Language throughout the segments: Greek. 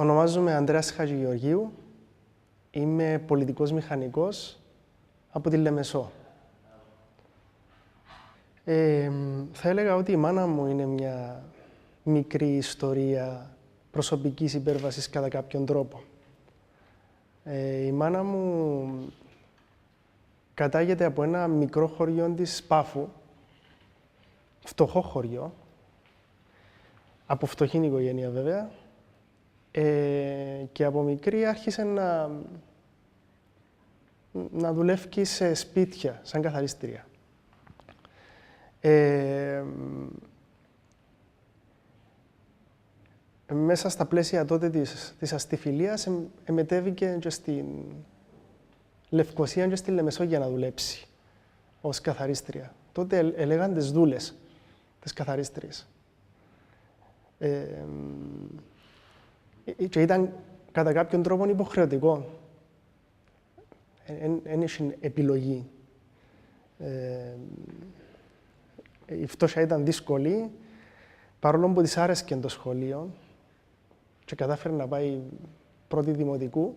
Ονομάζομαι Ανδρέας Χατζηγεωργίου. Είμαι πολιτικός μηχανικός από τη Λεμεσό. Θα έλεγα ότι η μάνα μου είναι μια μικρή ιστορία προσωπικής υπέρβασης κατά κάποιον τρόπο. Η μάνα μου κατάγεται από ένα μικρό χωριό της Πάφου, φτωχό χωριό, από φτωχή οικογένεια βέβαια, και από μικρή άρχισε να δουλεύει σε σπίτια, σαν καθαρίστρια. Μέσα στα πλαίσια τότε της αστιφιλίας μετέβηκε και στην Λευκοσία και στη Λεμεσό για να δουλέψει ως καθαρίστρια. Τότε έλεγαν τις δούλες, τις καθαρίστριες. Και ήταν κατά κάποιον τρόπο υποχρεωτικό. Δεν είχε επιλογή. Η φτώχεια ήταν δύσκολη, παρόλο που της άρεσκε το σχολείο και κατάφερε να πάει πρώτη δημοτικού.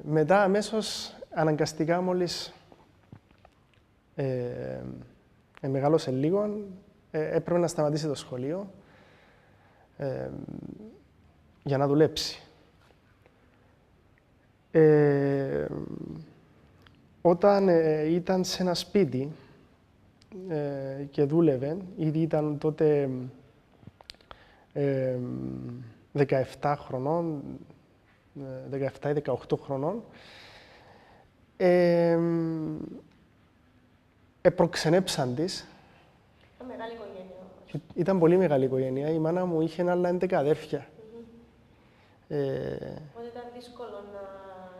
Μετά αμέσως, αναγκαστικά, μόλις μεγάλωσε λίγο, έπρεπε να σταματήσει το σχολείο για να δουλέψει. Όταν ήταν σε ένα σπίτι και δούλευε, ήδη ήταν τότε 17 χρονών, 17 ή 18 χρονών, προξενέψαν της. Ήταν μεγάλη οικογένεια όμως. Ήταν πολύ μεγάλη οικογένεια. Η μάνα μου είχε άλλα 11 αδέρφια. Οπότε ήταν δύσκολο να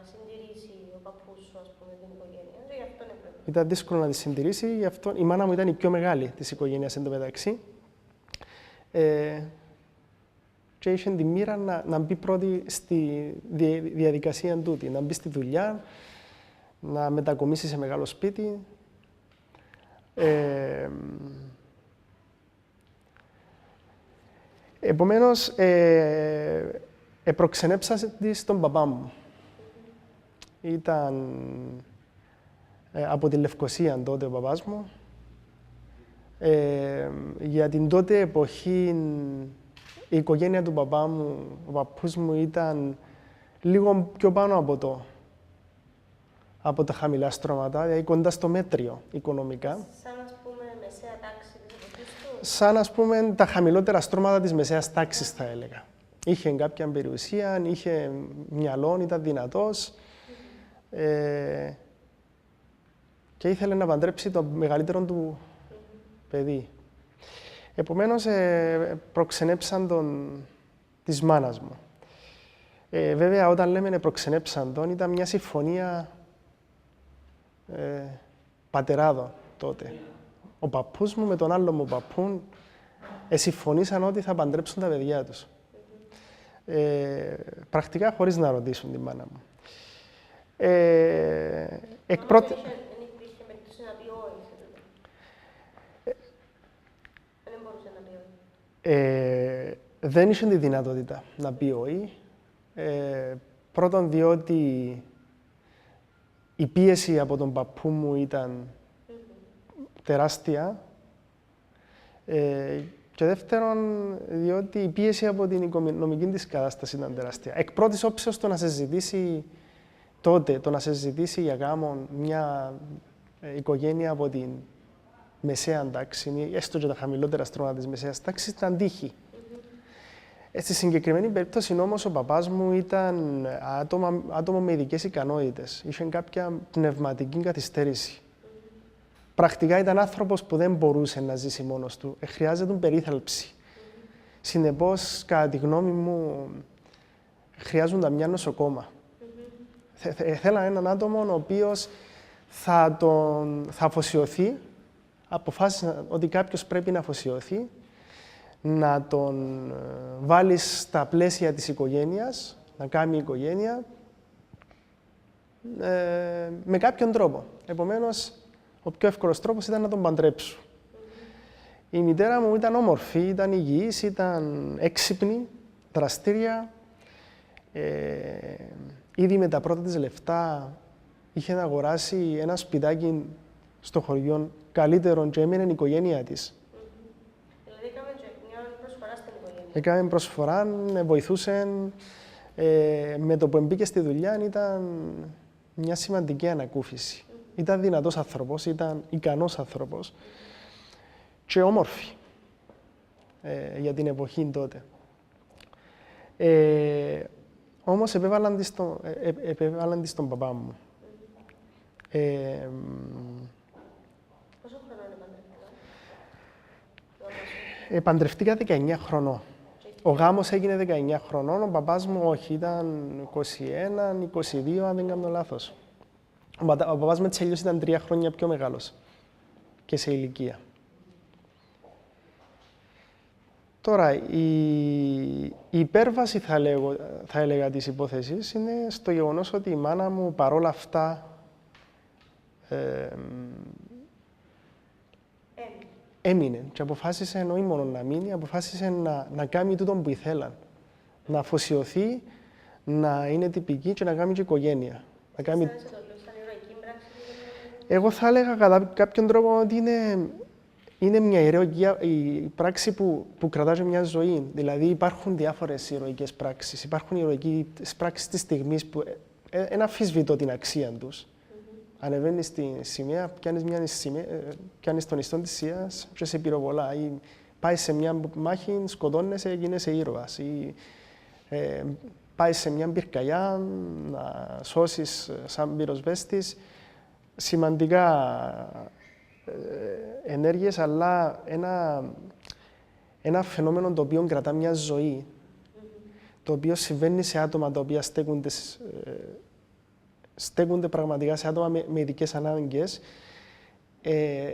συντηρήσει ο παππούς σου, ας πούμε, την οικογένεια. Γι' αυτό έπρεπε. Ήταν δύσκολο να τη συντηρήσει, γι' αυτό η μάνα μου ήταν η πιο μεγάλη της οικογένειας εντωμεταξύ. Και είχε τη μοίρα να μπει πρώτη στη διαδικασία τούτη, να μπει στη δουλειά, να μετακομίσει σε μεγάλο σπίτι. Επομένως, προξενέψα της τον παπά μου. Ήταν από τη Λευκοσία τότε ο παπάς μου. Για την τότε εποχή, η οικογένεια του παπά μου, ο παππούς μου, ήταν λίγο πιο πάνω από τα χαμηλά στρώματα, δηλαδή κοντά στο μέτριο οικονομικά. Σαν, ας πούμε, μεσαία τάξη της εποχής του. Σαν, ας πούμε, τα χαμηλότερα στρώματα της μεσαίας τάξης, θα έλεγα. Είχε κάποια περιουσία, είχε μυαλό, ήταν δυνατός και ήθελε να παντρέψει το μεγαλύτερο του παιδί. Επομένως, προξενέψαν τον της μάνας μου. Βέβαια, όταν λέμε προξενέψαν τον, ήταν μια συμφωνία πατεράδων τότε. Ο παππούς μου με τον άλλο μου παππούν συμφωνήσαν ότι θα παντρέψουν τα παιδιά τους. Πρακτικά χωρίς να ρωτήσουν τη μάνα μου. Δεν υπήρχε περίπτωση να πει όχι σε τούτο. Δεν μπορούσε να πει όχι. Δεν είχε τη δυνατότητα να πει όχι. Πρώτον, διότι η πίεση από τον παππού μου ήταν τεράστια. Και δεύτερον, διότι η πίεση από την οικονομική της κατάσταση ήταν τεράστια. Εκ πρώτης όψεως, το να σε ζητήσει τότε, το να σε ζητήσει για γάμο μια οικογένεια από την μεσαία τάξη, έστω και τα χαμηλότερα στρώματα της μεσαίας τάξης, ήταν τύχη. Στη συγκεκριμένη περίπτωση όμως, ο παπάς μου ήταν άτομο με ειδικές ικανότητες. Είχε κάποια πνευματική καθυστέρηση. Πρακτικά ήταν άνθρωπος που δεν μπορούσε να ζήσει μόνος του. Χρειάζεται περίθαλψη. Συνεπώς, κατά τη γνώμη μου, χρειάζονταν μια νοσοκόμα. Θέλαν έναν άτομο ο οποίος θα αφοσιωθεί, αποφάσισαν ότι κάποιος πρέπει να αφοσιωθεί, να τον βάλει στα πλαίσια της οικογένειας, να κάνει οικογένεια, με κάποιον τρόπο. Επομένως, ο πιο εύκολος τρόπος ήταν να τον παντρέψω. Η μητέρα μου ήταν όμορφη, ήταν υγιής, ήταν έξυπνη, δραστήρια. Ήδη με τα πρώτα της λεφτά είχε να αγοράσει ένα σπιτάκι στο χωριό καλύτερο και έμεινε η οικογένεια της. Δηλαδή έκαμε και μια προσφορά στην οικογένεια. Έκαμε προσφορά, βοηθούσε. Με το που μπήκε στη δουλειά ήταν μια σημαντική ανακούφιση. Ήταν δυνατός άνθρωπος, ήταν ικανός άνθρωπος και όμορφη για την εποχή τότε. Όμως επέβαλαν τη στον παπά μου. Πόσο χρόνο είναι παντρευτικά? Παντρευτήκα 19 χρονών. Ο γάμος έγινε 19 χρονών, ο παπάς μου όχι, ήταν 21, 22 αν δεν κάνω λάθος. Ο παπάς μου έτσι ήταν 3 χρόνια πιο μεγάλος και σε ηλικία. Τώρα, η υπέρβαση θα έλεγα της υπόθεσης είναι στο γεγονός ότι η μάνα μου παρόλα αυτά έμεινε και αποφάσισε, όχι μόνο να μείνει, αποφάσισε να κάνει τούτο που ήθελαν. Να αφοσιωθεί, να είναι τυπική και να κάνει και οικογένεια. Εγώ θα έλεγα κατά κάποιον τρόπο ότι είναι μια ηρωική πράξη που κρατάει μια ζωή. Δηλαδή υπάρχουν διάφορες ηρωικές πράξεις. Υπάρχουν ηρωικές πράξεις της στιγμής που δεν αμφισβητώ την αξία τους. Ανεβαίνεις στη σημαία, πιάνεις τον ιστό της σημαίας και σε πυροβολά. Ή πάει σε μια μάχη, σκοτώνεσαι, γίνεσαι ήρωας. Ή πάει σε μια πυρκαγιά να σώσεις σαν πυροσβέστης. Σημαντικά ενέργειες, αλλά ένα φαινόμενο το οποίο κρατά μια ζωή, το οποίο συμβαίνει σε άτομα τα οποία στέκονται πραγματικά σε άτομα με ειδικές ανάγκες.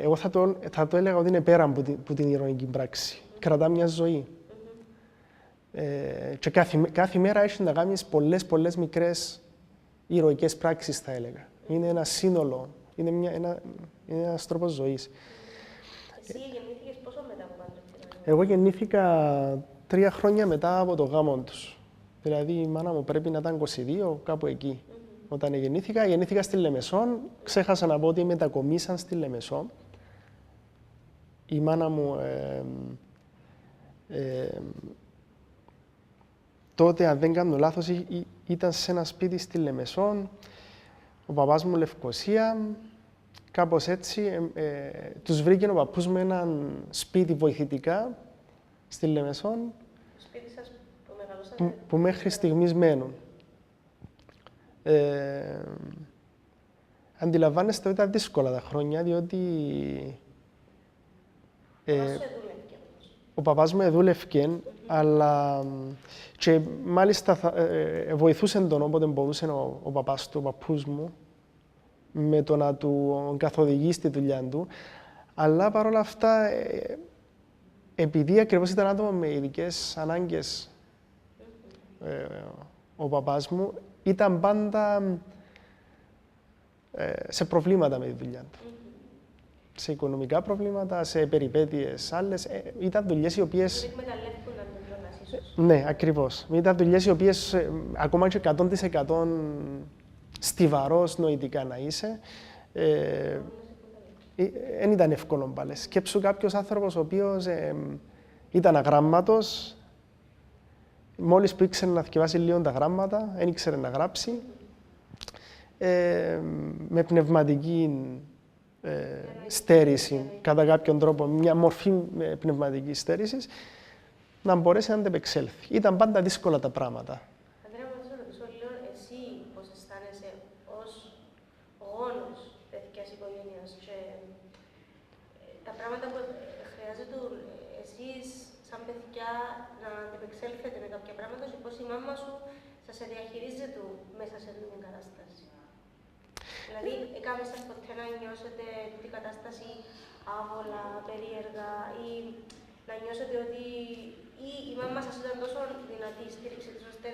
Εγώ θα το έλεγα ότι είναι πέρα από την ηρωική πράξη. Κρατά μια ζωή. Και κάθε μέρα έχει να κάνεις πολλές μικρές ηρωικές πράξεις, θα έλεγα. Είναι ένα σύνολο. Είναι ένας τρόπος ζωής. Εσύ γεννήθηκες πόσο μετά από παντρευτικά? Εγώ γεννήθηκα 3 χρόνια μετά από το γάμο τους. Δηλαδή η μάνα μου πρέπει να ήταν 22, κάπου εκεί. Όταν γεννήθηκα στη Λεμεσόν. Ξέχασα να πω ότι μετακομίσαν στη Λεμεσό. Η μάνα μου τότε, αν δεν κάνω λάθος, ήταν σε ένα σπίτι στη Λεμεσόν. Ο παπάς μου Λευκοσία, κάπως έτσι. Τους βρήκε ο παππούς μου έναν σπίτι βοηθητικά στη Λεμεσόν, Σπίτι σας που μεγαλώσατε? που μέχρι στιγμής μένουν. Αντιλαμβάνεστε ότι ήταν δύσκολα τα χρόνια, διότι ο παπάς μου δούλευκε, αλλά και μάλιστα βοηθούσε τον όποτε μπορούσε ο παπάς του, ο παππούς μου, με το να του καθοδηγεί στη δουλειά του. Αλλά παρόλα αυτά, επειδή ακριβώς ήταν άτομο με ειδικές ανάγκες ο παπάς μου, ήταν πάντα σε προβλήματα με τη δουλειά του. Σε οικονομικά προβλήματα, σε περιπέτειες άλλες. Ήταν δουλειές οι οποίες... Εκμεταλλεύκονταν τον Γιώνας, ίσως. Ναι, ακριβώς. Ήταν δουλειές οι οποίες ακόμα και 100% στιβαρός νοητικά να είσαι, δεν ήταν εύκολο πάλι. Σκέψου κάποιος άνθρωπος ο οποίος ήταν αγράμματος, μόλις που ήξερε να θκευάσει λίγο τα γράμματα, δεν ήξερε να γράψει, με πνευματική στέρηση, κατά κάποιον τρόπο, μια μορφή πνευματικής στέρησης, να μπορέσει να αντεπεξέλθει. Ήταν πάντα δύσκολα τα πράγματα. Αντρέα, να σας ρωτήσω λίγο, εσύ πώς αισθάνεσαι ως γόνος τέτοιας οικογένειας και τα πράγματα που χρειάζεται εσείς σαν παιδιά να αντεπεξέλθετε με κάποια πράγματα και πώς η μάμα σου σας διαχειρίζεται μέσα σε αυτή την κατάσταση. Δηλαδή, έκαμε σας ποτέ να νιώσετε την κατάσταση άβολα, περίεργα ή να νιώσετε ότι η μάμα σας ήταν τόσο δυνατή η στήριξη της, ώστε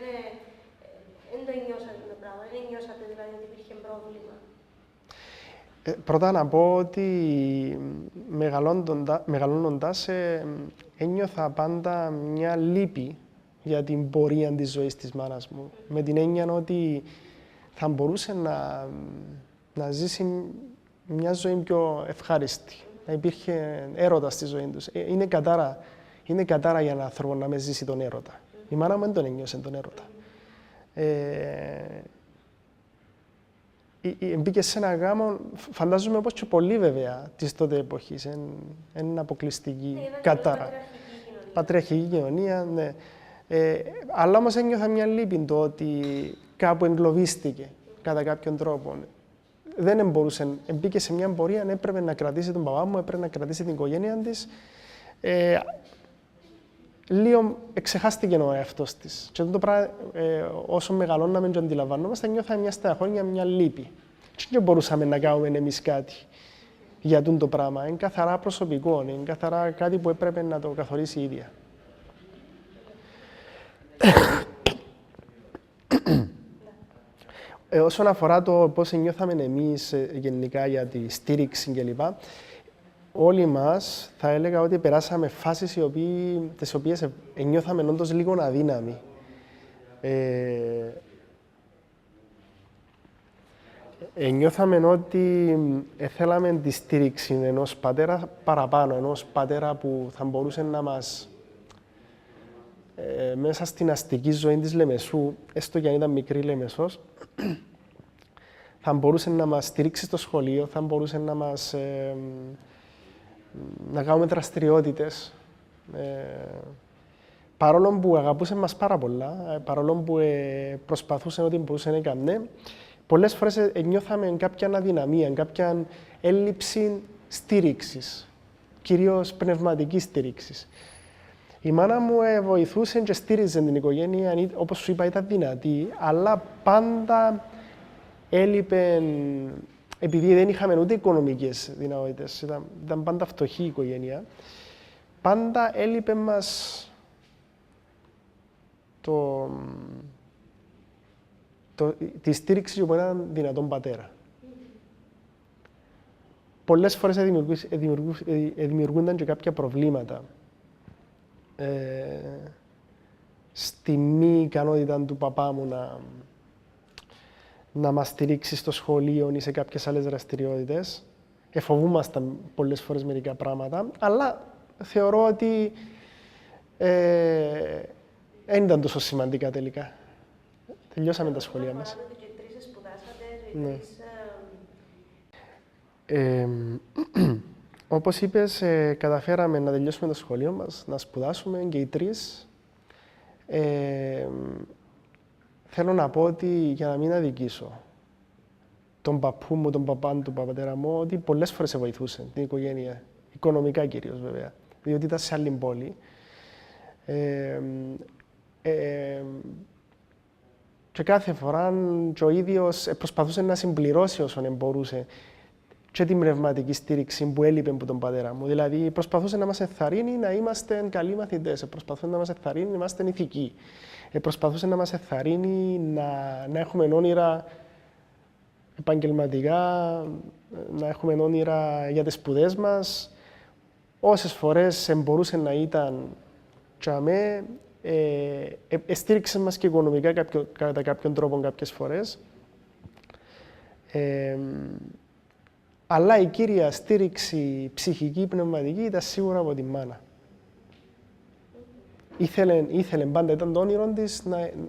δεν το νιώσατε το πράγμα, δεν νιώσατε δηλαδή ότι υπήρχε πρόβλημα. Πρώτα να πω ότι μεγαλώνοντας ένιωθα πάντα μια λύπη για την πορεία της ζωής της μάνας μου. Με την έννοια ότι θα μπορούσε να ζήσει μια ζωή πιο ευχάριστη. Να υπήρχε έρωτα στη ζωή τους. Είναι κατάρα για έναν άνθρωπο να με ζήσει τον έρωτα. Η μάνα μου δεν τον ένιωσε τον έρωτα. Μπήκε σε ένα γάμο, φαντάζομαι όπως και πολλοί βέβαια της τότε εποχής. Είναι αποκλειστική κατάρα. Πατριαρχική κοινωνία, ναι. Αλλά όμως ένιωθα μια λύπη το ότι κάπου εγκλωβίστηκε κατά κάποιον τρόπο. Δεν μπορούσε, μπήκε σε μια πορεία, έπρεπε να κρατήσει τον παπά μου, έπρεπε να κρατήσει την οικογένεια της. Λίγο εξεχάστηκε ο εαυτός της. Και το πράγμα, όσο μεγαλώναμε και αντιλαμβανόμαστε, νιώθαμε μια στεναχώρια, μια λύπη. Και δεν μπορούσαμε να κάνουμε εμείς κάτι για το πράγμα. Είναι καθαρά προσωπικό, είναι καθαρά κάτι που έπρεπε να το καθορίσει η ίδια. Όσον αφορά το πώς νιώθαμε εμείς γενικά για τη στήριξη κλπ. Όλοι μας θα έλεγα ότι περάσαμε φάσεις τις οποίες νιώθαμε όντως λίγο αδύναμοι. Νιώθαμε ότι θέλαμε τη στήριξη ενός πατέρα παραπάνω, ενός πατέρα που θα μπορούσε να μας μέσα στην αστική ζωή της Λεμεσού, έστω και αν ήταν μικρή Λεμεσός, θα μπορούσε να μας στηρίξει στο σχολείο, θα μπορούσε να κάνουμε δραστηριότητες. Παρόλο που αγαπούσε μας πάρα πολλά, παρόλο που προσπαθούσε ό,τι μπορούσε να έκανε, πολλές φορές νιώθαμε κάποια αδυναμία, κάποια έλλειψη στήριξης, κυρίως πνευματικής στήριξης. Η μάνα μου βοηθούσε και στήριζε την οικογένεια, όπως σου είπα, ήταν δυνατή, αλλά πάντα έλειπε, επειδή δεν είχαμε ούτε οικονομικές δυνατότητες, ήταν πάντα φτωχή η οικογένεια, πάντα έλειπε μας τη στήριξη από έναν δυνατόν πατέρα. Πολλές φορές δημιουργούνταν και κάποια προβλήματα στη μη ικανότητα του παπά μου να μας στηρίξει στο σχολείο ή σε κάποιες άλλες δραστηριότητες. Εφοβούμασταν πολλές φορές μερικά πράγματα, αλλά θεωρώ ότι δεν ήταν τόσο σημαντικά τελικά. Τελειώσαμε τα σχολεία μας. Ναι. Όπως είπες, καταφέραμε να τελειώσουμε το σχολείο μας, να σπουδάσουμε και οι τρεις. Θέλω να πω ότι, για να μην αδικήσω τον παππού μου, τον παπά του πατέρα μου, ότι πολλές φορές σε βοηθούσε την οικογένεια, οικονομικά κυρίως βέβαια, διότι ήταν σε άλλη πόλη. Και κάθε φορά και ο ίδιος προσπαθούσε να συμπληρώσει όσον μπορούσε και την πνευματική στήριξη που έλειπε από τον πατέρα μου. Δηλαδή, προσπαθούσε να μας ενθαρρύνει να είμαστε καλοί μαθητές, προσπαθούσε να μας ενθαρρύνει να είμαστε ηθικοί, προσπαθούσε να μας ενθαρρύνει να έχουμε όνειρα επαγγελματικά, να έχουμε όνειρα για τις σπουδές μας. Όσες φορές μπορούσε να ήταν τσαμέ, στήριξε μας και οικονομικά κατά κάποιον τρόπο κάποιες φορές. Αλλά η κύρια στήριξη ψυχική, πνευματική ήταν σίγουρα από τη μάνα. Ήθελε πάντα, ήταν το όνειρο της,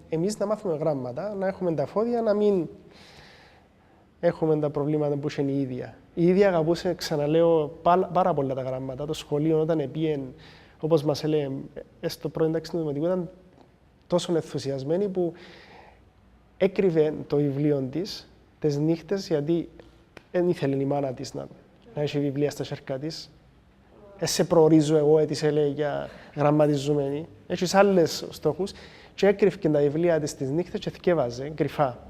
εμείς να μάθουμε γράμματα, να έχουμε τα φώδια, να μην έχουμε τα προβλήματα που είχε η ίδια. Η ίδια αγαπούσε, ξαναλέω, πάρα πολλά τα γράμματα. Το σχολείο όταν πήγαινε, όπως μας έλεγε, στο πρώην τάξη του Δημοτικού, ήταν τόσο ενθουσιασμένη που έκρυβε το βιβλίο της τις νύχτες, γιατί δεν ήθελε η μάνα της να έχει βιβλία στα χέρια της. Σε προορίζω εγώ, της έλεγε, για γραμματιζούμενη. Έχεις άλλες στόχους και έκρυφε τα βιβλία της τις νύχτες και θκεύαζε κρυφά.